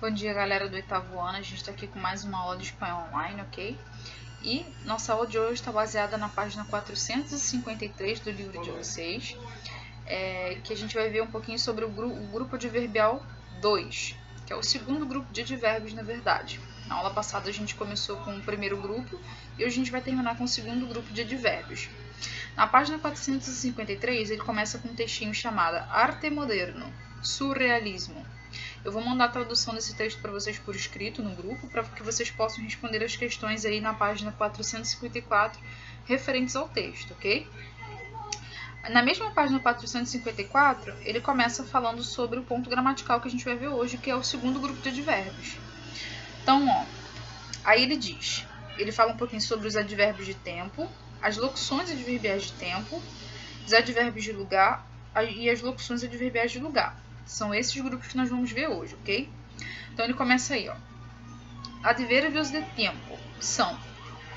Bom dia, galera do oitavo ano. A gente está aqui com mais uma aula de espanhol online, ok? E nossa aula de hoje está baseada na página 453 do livro de vocês, que a gente vai ver um pouquinho sobre o grupo adverbial 2, que é o segundo grupo de advérbios, na verdade. Na aula passada a gente começou com o primeiro grupo e hoje a gente vai terminar com o segundo grupo de advérbios. Na página 453 ele começa com um textinho chamado Arte Moderno, Surrealismo. Eu vou mandar a tradução desse texto para vocês por escrito no grupo, para que vocês possam responder as questões aí na página 454 referentes ao texto, ok? Na mesma página 454, ele começa falando sobre o ponto gramatical que a gente vai ver hoje, que é o segundo grupo de advérbios. Então, aí ele fala um pouquinho sobre os advérbios de tempo, as locuções adverbiais de tempo, os advérbios de lugar e as locuções adverbiais de lugar. São esses grupos que nós vamos ver hoje, ok? Então ele começa aí, ó. Advérbios de tempo são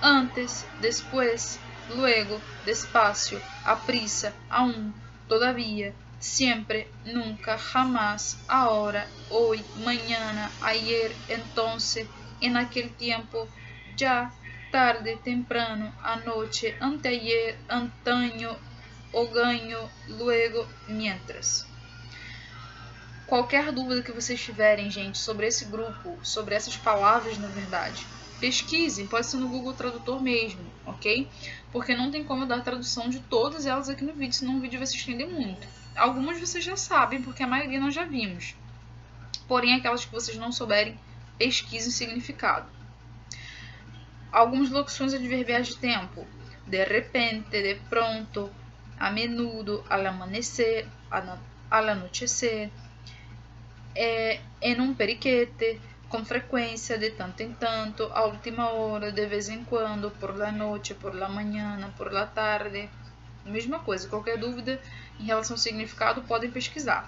antes, después, luego, despacio, aprisa, aún, todavía, siempre, nunca, jamás, ahora, hoy, mañana, ayer, entonces, en aquel tiempo, ya, tarde, temprano, anoche, anteayer, antaño, o ganho, luego, mientras. Qualquer dúvida que vocês tiverem, gente, sobre esse grupo, sobre essas palavras, na verdade, pesquisem, pode ser no Google Tradutor mesmo, ok? Porque não tem como eu dar a tradução de todas elas aqui no vídeo, senão o vídeo vai se estender muito. Algumas vocês já sabem, porque a maioria nós já vimos. Porém, aquelas que vocês não souberem, pesquisem o significado. Algumas locuções adverbiais de tempo. De repente, de pronto, a menudo, al amanecer, al anochecer, em um periquete, com frequência, de tanto em tanto, a última hora, de vez em quando, por la noche, por la mañana, por la tarde. Mesma coisa, qualquer dúvida em relação ao significado, podem pesquisar.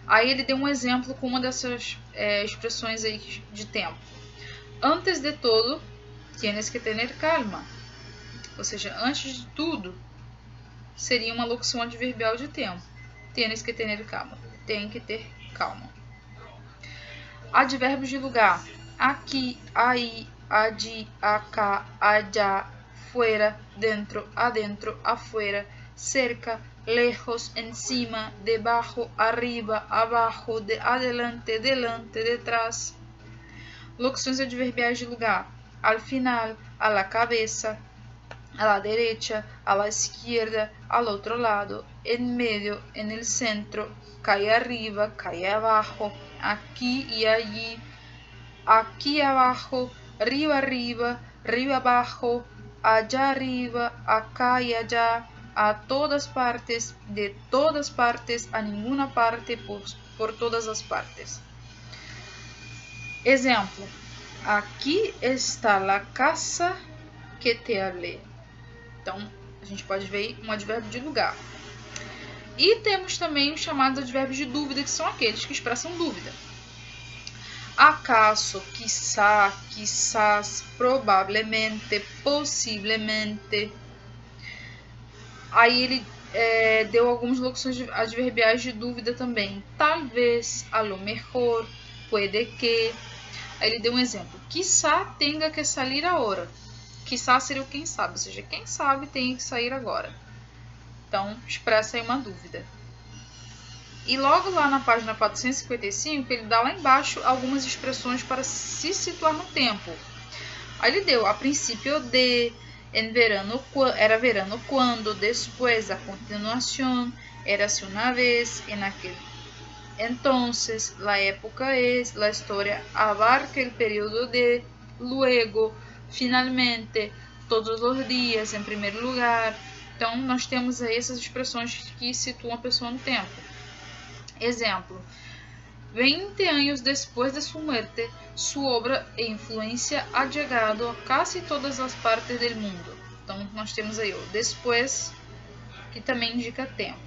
Aí ele deu um exemplo com uma dessas expressões aí de tempo. Antes de todo, tienes que tener calma. Ou seja, antes de tudo, seria uma locução adverbial de tempo. Tienes que tener calma. Tem que ter calma. Advérbios de lugar. Aqui, aí, adi, acá, allá, fuera, dentro, adentro, afuera, cerca, lejos, encima, debajo, arriba, abajo, de adelante, delante, detrás. Locuções adverbiais de lugar. Al final, a la cabeza, a la derecha, a la izquierda, al otro lado, en medio, en el centro, cae arriba, cae abajo, aquí y allí, aquí abajo, arriba arriba, arriba abajo, allá arriba, acá y allá, a todas partes, de todas partes, a ninguna parte, por todas as partes. Exemplo. Aqui está a casa que te hablé. Então, a gente pode ver um advérbio de lugar. E temos também os chamados advérbios de dúvida, que são aqueles que expressam dúvida. Acaso, quizá, quizás, probablemente, possivelmente. Aí ele deu algumas locuções adverbiais de dúvida também. Talvez, a lo mejor, puede que. Aí ele deu um exemplo. Quizá tenga que salir ahora. Quizá seria o quem sabe, ou seja, quem sabe tem que sair agora. Então, expressa aí uma dúvida. E logo lá na página 455, ele dá lá embaixo algumas expressões para se situar no tempo. Aí ele deu, a princípio de, era verano quando, después, a continuación, érase una vez, en aquel entonces, la época es, la historia abarca el periodo de, luego, finalmente, todos os dias, em primeiro lugar. Então, nós temos aí essas expressões que situam a pessoa no tempo. Exemplo. 20 anos depois de sua muerte, sua obra e influência ha chegado a quase todas as partes do mundo. Então, nós temos aí o después, que também indica tempo.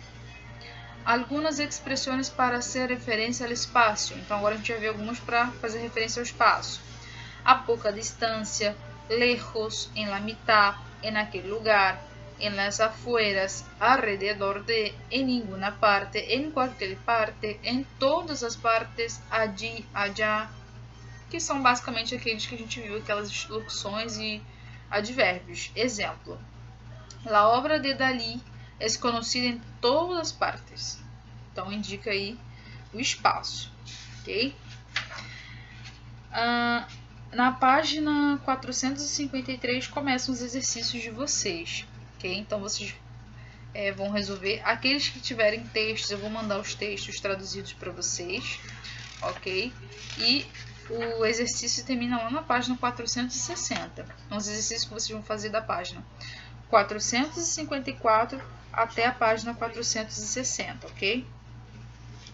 Algumas expressões para ser referência ao espaço. Então, agora a gente vai ver algumas para fazer referência ao espaço. A pouca distância, lejos, en la mitad, en aquel lugar, en las afueras, alrededor de, en ninguna parte, en cualquier parte, em todas as partes, allí, allá, que são basicamente aqueles que a gente viu, aquelas locuções e advérbios. Exemplo: la obra de Dalí é conhecida em todas as partes. Então indica aí o espaço, ok? Na página 453 começam os exercícios de vocês, ok? Então vocês vão resolver. Aqueles que tiverem textos, eu vou mandar os textos traduzidos para vocês, ok? E o exercício termina lá na página 460. Então, os exercícios que vocês vão fazer da página 454 até a página 460, ok?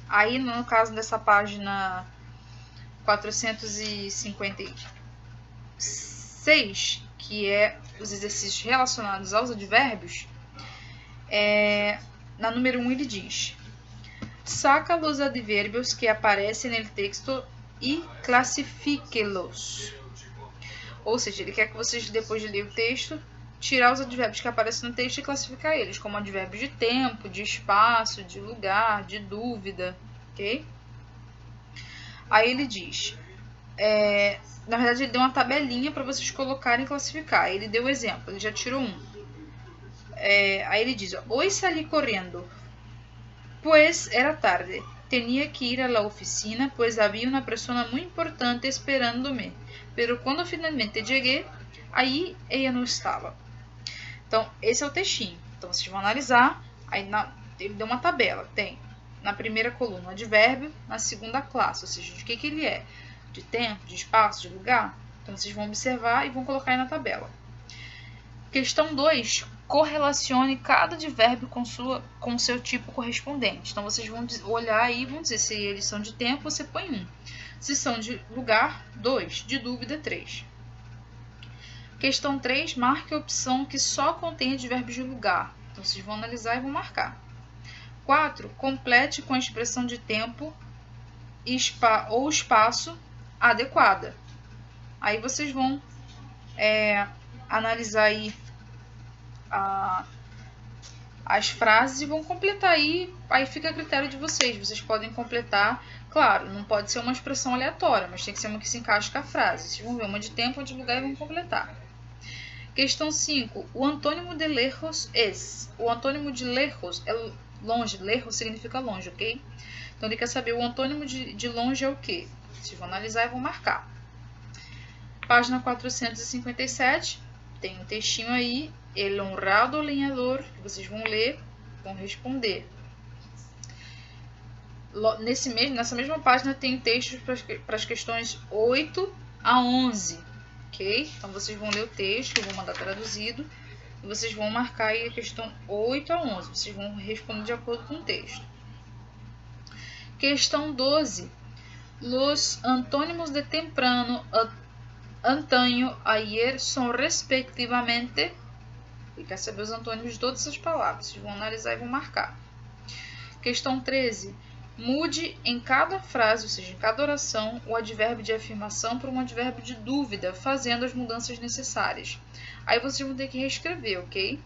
Aí, no caso dessa página 456, que é os exercícios relacionados aos advérbios, na número 1 ele diz: saca los adverbios que aparecem no texto e classifique-los. Ou seja, ele quer que vocês, depois de ler o texto, tirar os advérbios que aparecem no texto e classificar eles como advérbios de tempo, de espaço, de lugar, de dúvida, ok? Aí ele diz, na verdade ele deu uma tabelinha para vocês colocarem e classificar. Ele deu o exemplo, ele já tirou um. Aí ele diz, hoy salí corriendo, pues era tarde. Tenía que ir a la oficina, pues había una persona muy importante esperándome. Pero cuando finalmente llegué, aí ella não estava. Então, esse é o textinho. Então, vocês vão analisar. Aí ele deu uma tabela. Tem na primeira coluna advérbio, na segunda classe. Ou seja, de que ele é? De tempo, de espaço, de lugar. Então, vocês vão observar e vão colocar aí na tabela. Questão 2. Correlacione cada advérbio com seu tipo correspondente. Então, vocês vão olhar aí e vão dizer se eles são de tempo, você põe 1. Se são de lugar, 2. De dúvida, 3. Questão 3. Marque a opção que só contém advérbios de lugar. Então, vocês vão analisar e vão marcar. 4. Complete com a expressão de tempo ou espaço adequada. Aí, vocês vão analisar aí as frases e vão completar aí fica a critério de vocês. Vocês podem completar, claro, não pode ser uma expressão aleatória, mas tem que ser uma que se encaixe com a frase. Vocês vão ver uma de tempo, uma de lugar e vão completar. Questão 5. O antônimo de lejos es. O antônimo de lejos é longe. Lejos significa longe, ok? Então ele quer saber o antônimo de longe é o quê? Vocês vão analisar e vão marcar. Página 457. Tem um textinho aí. El honrado leñador, que vocês vão ler, vão responder. Nessa mesma página tem textos para as questões 8 a 11, ok? Então vocês vão ler o texto, eu vou mandar traduzido, e vocês vão marcar aí a questão 8 a 11, vocês vão responder de acordo com o texto. Questão 12. Los antônimos de temprano, antaño, ayer são respectivamente... Ele quer saber os antônimos de todas essas palavras. Vocês vão analisar e vão marcar. Questão 13. Mude em cada frase, ou seja, em cada oração, o advérbio de afirmação por um advérbio de dúvida, fazendo as mudanças necessárias. Aí vocês vão ter que reescrever, ok?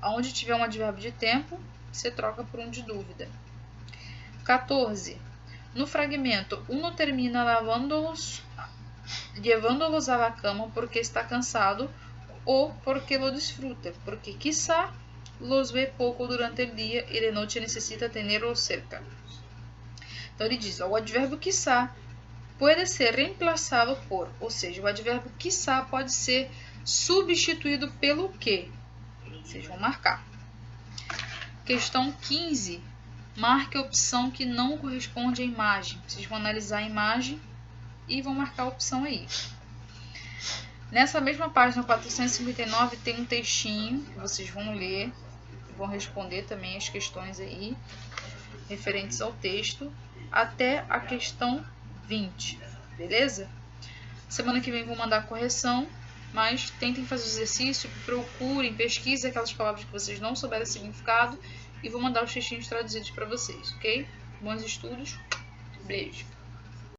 Onde tiver um advérbio de tempo, você troca por um de dúvida. 14. No fragmento, uno termina llevándolos a la cama porque está cansado ou porque lo disfruta, porque quizá los ve pouco durante o dia e de noite necessita tenerlos cerca. Então ele diz, o advérbio quizá pode ser reemplazado por, ou seja, o advérbio quizá pode ser substituído pelo que? Vocês vão marcar. Questão 15. Marque a opção que não corresponde à imagem. Vocês vão analisar a imagem e vão marcar a opção aí. Nessa mesma página 459 tem um textinho que vocês vão ler, vão responder também as questões aí referentes ao texto até a questão 20, beleza? Semana que vem vou mandar a correção, mas tentem fazer o exercício, procurem, pesquisem aquelas palavras que vocês não souberem o significado e vou mandar os textinhos traduzidos para vocês, ok? Bons estudos, beijo!